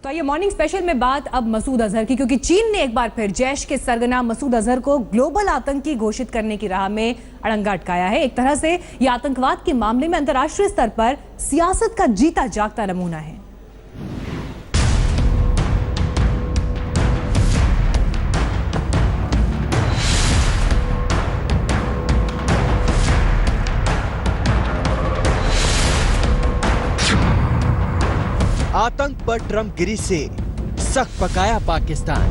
आपका। ये morning special में बात अब मसूद अजहर की, क्योंकि चीन ने एक बार फिर जैश के सरगना मसूद अजहर को ग्लोबल आतंकी घोषित करने की राह में अड़ंगा अटकाया है। एक तरह से ये आतंकवाद के मामले में अंतर्राष्ट्रीय स्तर पर सियासत का जीता जागता नमूना है। आतंक पर ट्रंप गिरी से सख्त पकाया Pakistan.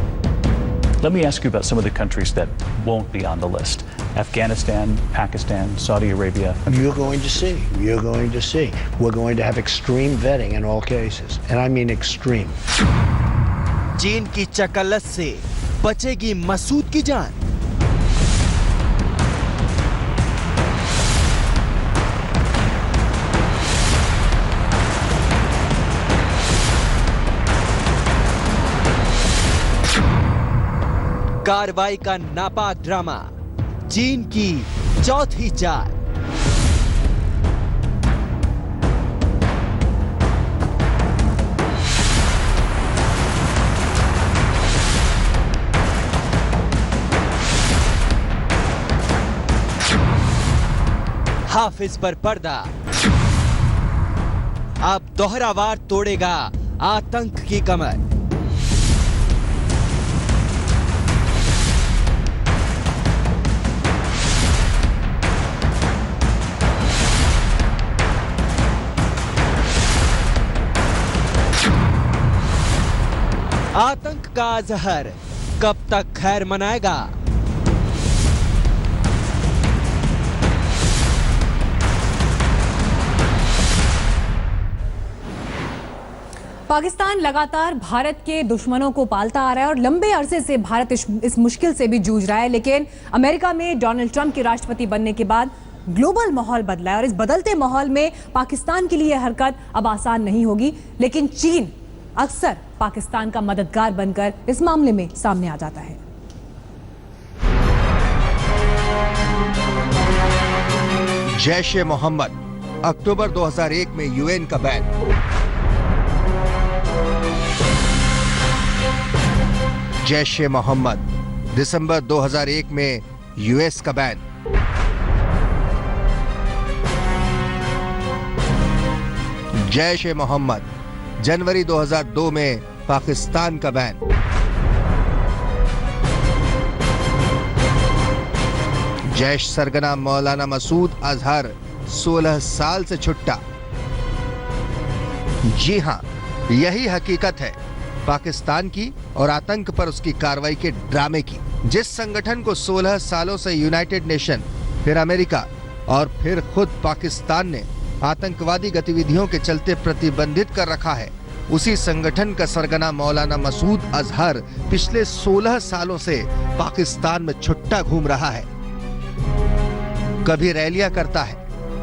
Let me ask you about some of the countries that won't be on the list. Afghanistan, Pakistan, Saudi Arabia. You're going to see. You're going to see. We're going to have extreme vetting in all cases. And I mean extreme. चीन की चकल्लत से बचेगी मसूद की जान। कार्रवाई का नापाक drama, चीन की चौथी चाल। हाफिज पर पर्दा, अब दोहरा वार तोड़ेगा आतंक की कमर। आतंक का अजहर कब तक खैर मनाएगा? पाकिस्तान लगातार भारत के दुश्मनों को पालता आ रहा है और लंबे अरसे से भारत इस मुश्किल से भी जूझ रहा है। लेकिन अमेरिका में डोनाल्ड ट्रंप के राष्ट्रपति बनने के बाद ग्लोबल माहौल बदला है और इस बदलते माहौल में पाकिस्तान के लिए हरकत अब आसान नहीं होगी। लेकिन चीन अक्सर पाकिस्तान का मददगार बनकर इस मामले में सामने आ जाता है। जैश-ए मोहम्मद, अक्टूबर 2001 में यूएन का बैन। जैश-ए मोहम्मद, दिसंबर 2001 में यूएस का बैन। जैश-ए मोहम्मद, जनवरी 2002 में पाकिस्तान का बैन। जैश सरगना मौलाना मसूद अजहर 16 साल से छुट्टा। जी हां, यही हकीकत है पाकिस्तान की और आतंक पर उसकी कार्रवाई के ड्रामे की। जिस संगठन को 16 सालों से यूनाइटेड नेशन, फिर अमेरिका और फिर खुद पाकिस्तान ने आतंकवादी गतिविधियों के चलते प्रतिबंधित कर रखा है, उसी संगठन का सरगना मौलाना मसूद अजहर पिछले 16 सालों से पाकिस्तान में छुट्टा घूम रहा है। कभी रैलियां करता है,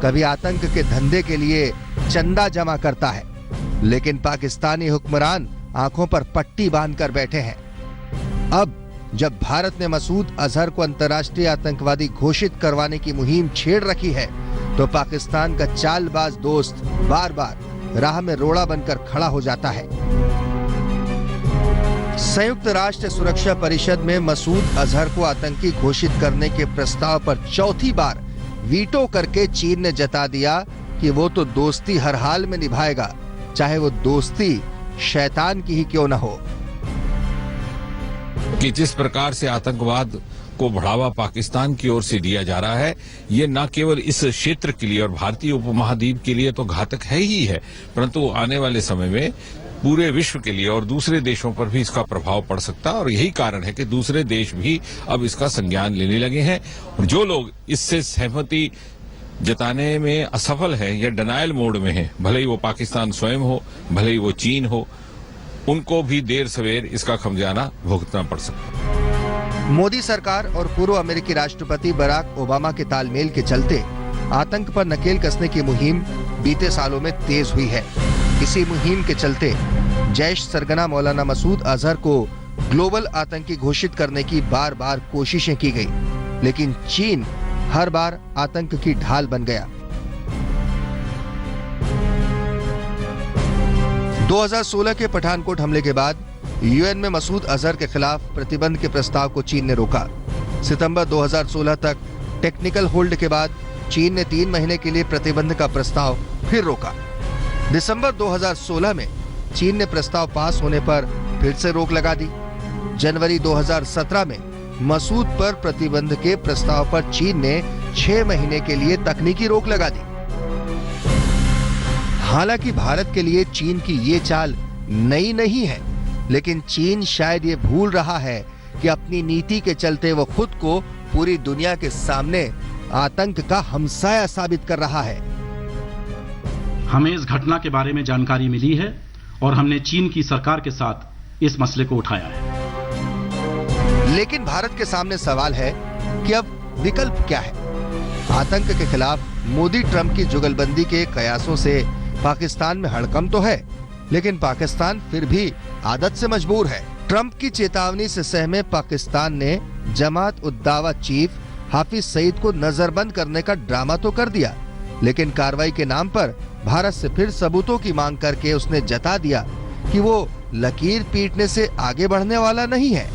कभी आतंक के धंधे के लिए चंदा जमा करता है, लेकिन पाकिस्तानी हुक्मरान आंखों पर पट्टी बांधकर बैठे हैं। अब जब भारत ने मसूद अजहर को अंतर्राष्ट्रीय आतंकवादी घोषित करवाने की मुहिम छेड़ रखी है, तो पाकिस्तान का चालबाज दोस्त बार बार राह में रोड़ा बनकर खड़ा हो जाता है। संयुक्त राष्ट्र सुरक्षा परिषद में मसूद अजहर को आतंकी घोषित करने के प्रस्ताव पर चौथी बार वीटो करके चीन ने जता दिया कि वो तो दोस्ती हर हाल में निभाएगा, चाहे वो दोस्ती शैतान की ही क्यों न हो। कि जिस प्रकार से आतंकवाद को बढ़ावा पाकिस्तान की ओर से दिया जा रहा है, ये न केवल इस क्षेत्र के लिए और भारतीय उपमहाद्वीप के लिए तो घातक है ही है, परंतु आने वाले समय में पूरे विश्व के लिए और दूसरे देशों पर भी इसका प्रभाव पड़ सकता है। और यही कारण है कि दूसरे देश भी अब इसका संज्ञान लेने लगे हैं। और जो लोग इससे सहमति जताने में असफल है या डिनायल मोड में है, भले ही वो पाकिस्तान स्वयं हो, भले ही वो चीन हो, उनको भी देर सवेर इसका खमियाजा भुगतना पड़ सकता है। मोदी सरकार और पूर्व अमेरिकी राष्ट्रपति बराक ओबामा के तालमेल के चलते आतंक पर नकेल कसने की मुहिम बीते सालों में तेज हुई है। इसी मुहिम के चलते जैश सरगना मौलाना मसूद अजहर को ग्लोबल आतंकी घोषित करने की बार बार कोशिशें की गई, लेकिन चीन हर बार आतंक की ढाल बन गया। 2016 के पठानकोट हमले के बाद यूएन में मसूद अजहर के खिलाफ प्रतिबंध के प्रस्ताव को चीन ने रोका। सितंबर 2016 तक टेक्निकल होल्ड के बाद चीन ने 3 महीने के लिए प्रतिबंध का प्रस्ताव फिर रोका। दिसंबर 2016 में चीन ने प्रस्ताव पास होने पर फिर से रोक लगा दी। जनवरी 2017 में मसूद पर प्रतिबंध के प्रस्ताव पर चीन ने 6 महीने के लिए तकनीकी रोक लगा दी। हालांकि भारत के लिए चीन की ये चाल नई नहीं है, लेकिन चीन शायद ये भूल रहा है कि अपनी नीति के चलते वो खुद को पूरी दुनिया के सामने आतंक का हमसाया साबित कर रहा है। हमें इस घटना के बारे में जानकारी मिली है और हमने चीन की सरकार के साथ इस मसले को उठाया है। लेकिन भारत के सामने सवाल है कि अब विकल्प क्या है। आतंक के खिलाफ मोदी ट्रंप की जुगलबंदी के कयासों से पाकिस्तान में हड़कंप तो है, लेकिन पाकिस्तान फिर भी आदत से मजबूर है। ट्रंप की चेतावनी से सहमे पाकिस्तान ने जमात उद दावा चीफ हाफिज सईद को नजरबंद करने का ड्रामा तो कर दिया, लेकिन कार्रवाई के नाम पर भारत से फिर सबूतों की मांग करके उसने जता दिया कि वो लकीर पीटने से आगे बढ़ने वाला नहीं है।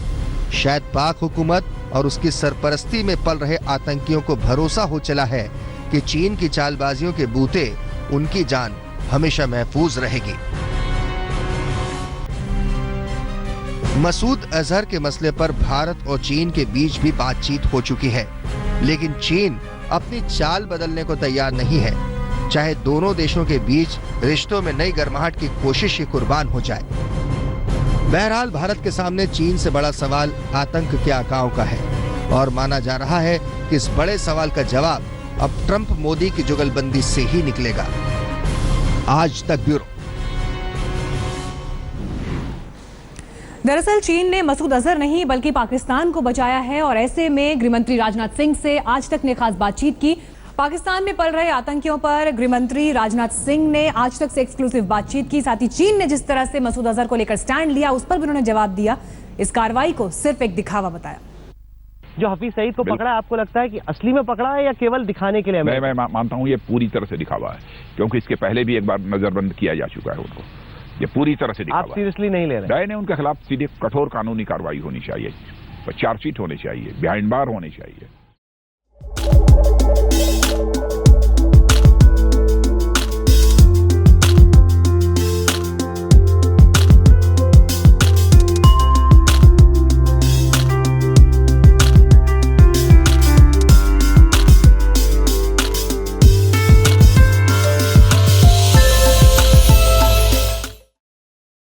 शायद पाक हुकूमत और उसकी सरपरस्ती में पल रहे आतंकियों को भरोसा हो चला है कि चीन की चालबाजियों के बूते उनकी जान हमेशा महफूज रहेगी। मसूद अजहर के मसले पर भारत और चीन के बीच भी बातचीत हो चुकी है, लेकिन चीन अपनी चाल बदलने को तैयार नहीं है, चाहे दोनों देशों के बीच रिश्तों में नई गर्माहट की कोशिश ही कुर्बान हो जाए। बहरहाल भारत के सामने चीन से बड़ा सवाल आतंक के आकाओं का है और माना जा रहा है कि इस बड़े सवाल का जवाब अब ट्रंप मोदी की जुगलबंदी से ही निकलेगा। आज तक ब्यूरो। दरअसल चीन ने मसूद अजहर नहीं बल्कि पाकिस्तान को बचाया है और ऐसे में गृहमंत्री राजनाथ सिंह से आज तक ने खास बातचीत की। पाकिस्तान में पल रहे आतंकियों पर गृहमंत्री राजनाथ सिंह ने आज तक से एक्सक्लूसिव बातचीत की। साथ ही चीन ने जिस तरह से मसूद अजहर को लेकर स्टैंड लिया उस पर भी उन्होंने जवाब दिया। इस कार्रवाई को सिर्फ एक दिखावा बताया। जो हफीज सईद को पकड़ा, आपको लगता है कि असली में पकड़ा है या केवल दिखाने के लिए? मैं मानता हूँ ये पूरी तरह से दिखावा है, क्योंकि इसके पहले भी एक बार नजरबंद किया जा चुका है उनको। ये पूरी तरह से दिखावा। आप सीरियसली नहीं ले रहे? नहीं, उनके खिलाफ सीधे कठोर कानूनी कार्रवाई होनी चाहिए, चार्जशीट होनी चाहिए, बिहाइंड बार होनी चाहिए।